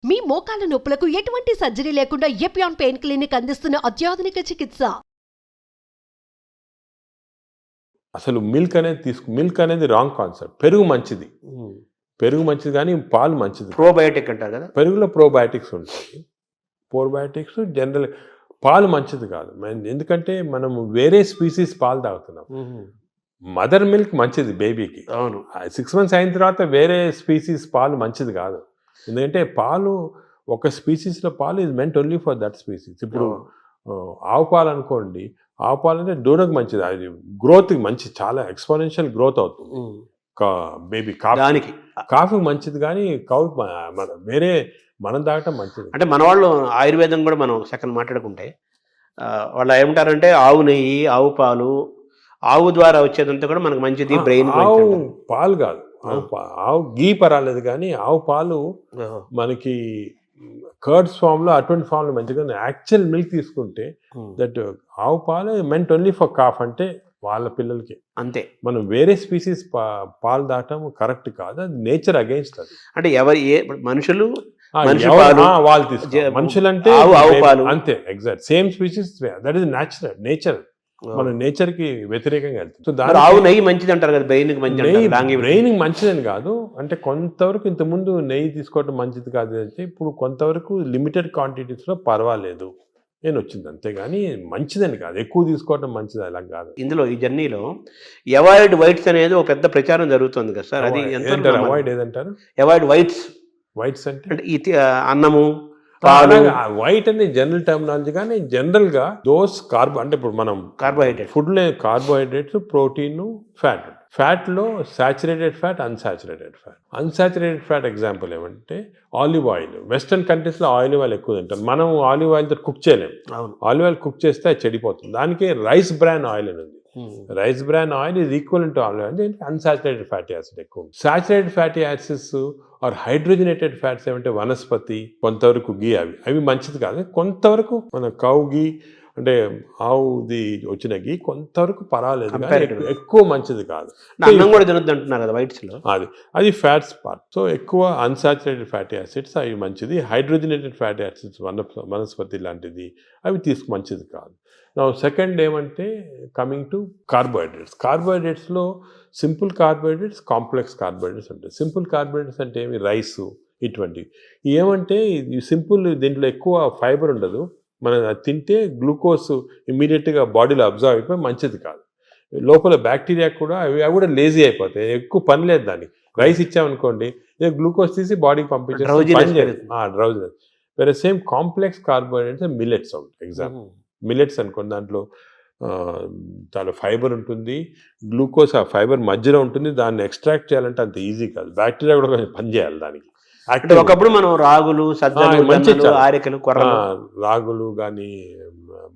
మీ మోకాల నొప్పులకు ఎటువంటి సర్జరీ లేకుండా ఎపియాన్ పెయిన్ క్లినిక్ అందిస్తున్న అత్యాధునిక చికిత్స. అసలు మిల్క్ అనేది రాంగ్ కాన్సెప్ట్. పెరుగు మంచిది, పెరుగు మంచిది కానీ పాలు మంచిది. ప్రోబయోటిక్ అంటారు కదా, పెరుగులో ప్రోబయోటిక్స్ ఉంటాయి. ప్రోబయోటిక్స్ జనరల్ పాలు మంచిది కాదు. ఎందుకంటే మనం వేరే స్పీసీస్ పాలు తాగుతున్నాం. మదర్ మిల్క్ మంచిది బేబీకి. అవును, 6 months అయిన తర్వాత వేరే స్పీసీస్ పాలు మంచిది కాదు. ఎందుకంటే పాలు ఒక స్పీసీస్లో పాలు is meant only for that species. ఇప్పుడు ఆవు పాలు అనుకోండి, ఆవు పాలు అంటే దూడకు మంచిది, అది గ్రోత్కి మంచి, చాలా ఎక్స్పోనెన్షియల్ గ్రోత్ అవుతుంది బేబీ. కాఫీకి మంచిది కానీ వేరే మనం తాగటం మంచిది. అంటే మన వాళ్ళు ఆయుర్వేదం కూడా మనం సెకండ్ మాట్లాడుకుంటే వాళ్ళు ఏమంటారంటే ఆవు నెయ్యి, ఆవు పాలు, ఆవు ద్వారా వచ్చేదంతా కూడా మనకు మంచిది, బ్రెయిన్. ఆవు పాలు కాదు, ఆవు గీ పర్వాలేదు కానీ ఆవు పాలు మనకి కర్డ్స్ ఫామ్లో అటువంటి ఫామ్లో మంచిగా. యాక్చువల్ మిల్క్ తీసుకుంటే దట్ ఆవు పాలు మెంట్ ఓన్లీ ఫర్ కాఫ్, అంటే వాళ్ళ పిల్లలకి అంతే. మనం వేరే స్పీసీస్ పాలు దాటం కరెక్ట్ కాదు, అది నేచర్ అగెయిన్స్ట్. అది అంటే ఎవరు మనుషులు వాళ్ళు తీసుకోవాలి, మనుషులంటే అంతే, exact same species, that is nature. మన నేచర్ కి వ్యతిరేకంగా వెళ్తుంది. ఆవు నెయ్యి మంచిది అంటారు కదా, బ్రెయిన్ మంచిదని కాదు, అంటే కొంతవరకు ఇంతకుముందు నెయ్యి తీసుకోవడం మంచిది కాదు అంటే ఇప్పుడు కొంతవరకు లిమిటెడ్ క్వాంటిటీస్ లో పర్వాలేదు నేను వచ్చింది, అంతేగాని మంచిదని కాదు, ఎక్కువ తీసుకోవడం మంచిది అలా కాదు. ఇందులో ఈ జర్నీలో అవాయిడ్ వైట్స్ అనేది ఒక పెద్ద ప్రచారం జరుగుతుంది కదా సార్, అది అవాయిడ్ ఏదంటారు? అవాయిడ్ వైట్స్ అంటే అన్నము, వైట్ అనే జనరల్ టర్మినాలజీ, కానీ జనరల్ గా దోస్ అంటే ఇప్పుడు మనం ఫుడ్ లో కార్బోహైడ్రేట్స్, ప్రోటీన్, ఫ్యాట్ లో saturated fat, unsaturated fat example ఏమంటే ఆలివ్ ఆయిల్. వెస్టర్న్ కంట్రీస్ లో ఆలివ్ ఆయిల్ ఎక్కువ తింటాం, మనం ఆలివ్ ఆయిల్ తో కుక్ చేయలేము. ఆలివ్ ఆయిల్ కుక్ చేస్తే అది చెడిపోతుంది. దానికి రైస్ బ్రాన్ ఆయిల్ అని ఉంది. Rice bran oil is equal to olive oil. దీనికి అన్సాచురేటెడ్ ఫ్యాటీ యాసిడ్ ఎక్కువ. Saturated fatty acids are hydrogenated fats ఏమంటే వనస్పతి, కొంతవరకు గీ, అవి మంచిది కాదు. కొంతవరకు మన కౌ గీ అంటే ఆవుది వచ్చిన గీ కొంతవరకు పర్వాలేదు, ఎక్కువ మంచిది కాదు. అది ఫ్యాట్స్ పార్ట్. సో ఎక్కువ అన్సాచురేటెడ్ ఫ్యాటీ యాసిడ్స్ అవి మంచిది. హైడ్రోజనేటెడ్ ఫ్యాటీ యాసిడ్స్ వనస్పతి లాంటిది అవి మంచిది కాదు. నా సెకండ్ ఏమంటే కమింగ్ టు కార్బోహైడ్రేట్స్లో సింపుల్ కార్బోహైడ్రేట్స్, కాంప్లెక్స్ కార్బోహైడ్రేట్స్ ఉంటాయి. సింపుల్ కార్బోహైడ్రేట్స్ అంటే ఏమి, రైసు ఇటువంటివి. ఏమంటే ఈ సింపుల్, దీంట్లో ఎక్కువ ఫైబర్ ఉండదు, మనం తింటే గ్లూకోజ్ ఇమ్మీడియట్గా బాడీలో అబ్జర్వ్ అయిపోయి మంచిది కాదు. లోపల బ్యాక్టీరియా కూడా అవి కూడా లేజీ అయిపోతాయి, ఎక్కువ పని లేదు దానికి. రైస్ ఇచ్చామనుకోండి, గ్లూకోజ్ తీసి బాడీకి పంపించేది, డ్రౌజినెస్. వేరే సేమ్ కాంప్లెక్స్ కార్బోహైడ్రేట్స్ మిల్లెట్స్ ఉంటాయి. ఎగ్జాంపుల్ మిల్లెట్స్ అనుకోండి, దాంట్లో చాలా ఫైబర్ ఉంటుంది, గ్లూకోజ్ ఆ ఫైబర్ మధ్యలో ఉంటుంది. దాన్ని ఎక్స్ట్రాక్ట్ చేయాలంటే అంత ఈజీ కాదు, బ్యాక్టీరియా కూడా కొంచెం పని చేయాలి దానికి. ఒకప్పుడు మనం రాగులు, రాగులు కానీ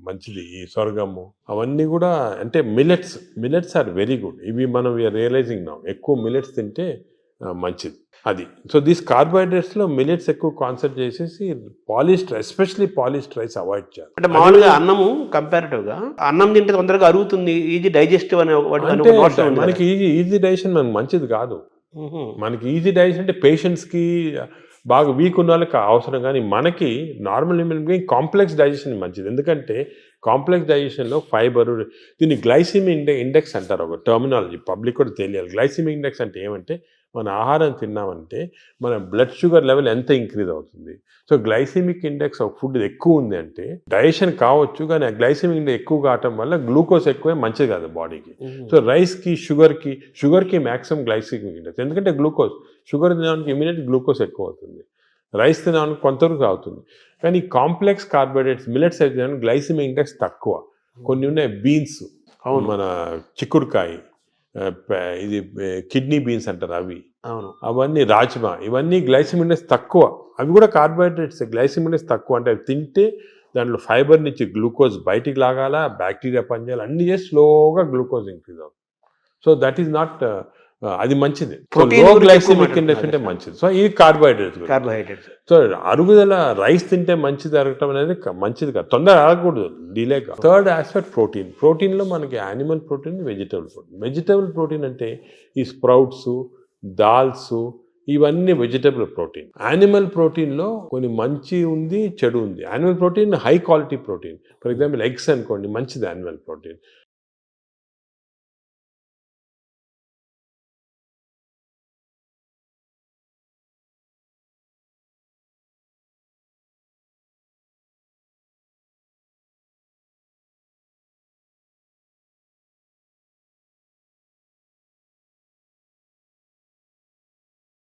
మంచిది, ఈ సొరగము అవన్నీ కూడా అంటే మిల్లెట్స్ ఆర్ వెరీ గుడ్. ఇవి మనం రియలైజింగ్ నా ఎక్కువ మిల్లెట్స్ తింటే మంచిది అది. సో దీస్ కార్బోహైడ్రేట్స్లో మిల్లెట్స్ ఎక్కువ కాన్సెప్ట్ చేసేసి ఎస్పెషల్లీ పాలిష్డ్ రైస్ అవాయిడ్ చేయాలి. అంటే మామూలుగా అన్నము కంపారిటివ్గా అన్నం తింటే తొందరగా అరుగుతుంది, ఈజీ డైజెస్టివ్ అనే మనకి ఈజీ డైజెషన్ మనకు మంచిది కాదు. మనకి ఈజీ డైజెషన్ అంటే పేషెంట్స్కి, బాగా వీక్ ఉన్న వాళ్ళకి అవసరం, కానీ మనకి normal human being complex digestion మంచిది. ఎందుకంటే కాంప్లెక్స్ డైజెషన్లో ఫైబర్, దీన్ని గ్లైసిమిక్ ఇండెక్స్ అంటారు, ఒక టర్మినాలజీ పబ్లిక్ కూడా తెలియాలి. గ్లైసిమిక్ ఇండెక్స్ అంటే ఏమంటే మన ఆహారం తిన్నామంటే మన బ్లడ్ షుగర్ లెవెల్ ఎంత ఇంక్రీజ్ అవుతుంది. So glycemic index of food ఎక్కువ ఉంది అంటే డైజెషన్ కావచ్చు, కానీ ఆ గ్లైసిమిక్ ఇండెక్స్ ఎక్కువ కావటం వల్ల గ్లూకోజ్ ఎక్కువే మంచిది కాదు బాడీకి. సో రైస్కి, షుగర్కి మ్యాక్సిమం గ్లైసిమిక్ ఇండెక్స్, ఎందుకంటే షుగర్ తినడానికి ఇమీడియట్ గ్లూకోజ్ ఎక్కువ అవుతుంది, రైస్ తినడానికి కొంతవరకు అవుతుంది. కానీ కాంప్లెక్స్ కార్బోహైడ్రేట్స్ మిల్లెట్స్ అయితే గ్లైసిమిక్ ఇండెక్స్ తక్కువ. కొన్ని ఉన్నాయి, బీన్స్, మన చిక్కుడుకాయ, ఇది కిడ్నీ బీన్స్ అంటారు అవి, అవన్నీ రాజ్మా, ఇవన్నీ గ్లైసిమిక్ ఇండెక్స్ తక్కువ. అవి కూడా కార్బోహైడ్రేట్స్, గ్లైసిమిక్ ఇండెక్స్ తక్కువ. అంటే అవి తింటే దాంట్లో ఫైబర్ నుంచి గ్లూకోజ్ బయటికి లాగాల, బ్యాక్టీరియా పనిచేయాలి, అన్ని చేసి స్లోగా గ్లూకోజ్ ఇంక్రీజ్ అవుతుంది. సో దట్ ఈస్ నాట్, అది మంచిది. లో గ్లైసిమిక్ ఇండెక్స్ అంటే మంచిది. సో ఇది కార్బోహైడ్రేట్స్. సో అరుగుదల, రైస్ తింటే మంచిది అరగటం అనేది మంచిది కాదు, తొందర అరగకూడదు, డిలేగా. థర్డ్ ఆస్పెక్ట్ ప్రోటీన్లో మనకి యానిమల్ ప్రోటీన్, వెజిటబుల్ ప్రోటీన్ అంటే ఈ స్ప్రౌట్స్, దాల్స్, ఇవన్నీ వెజిటబుల్ ప్రోటీన్. యానిమల్ ప్రోటీన్లో కొన్ని మంచి ఉంది, చెడు ఉంది. Animal protein high quality protein. For example eggs అనుకోండి, మంచిది యానిమల్ ప్రోటీన్.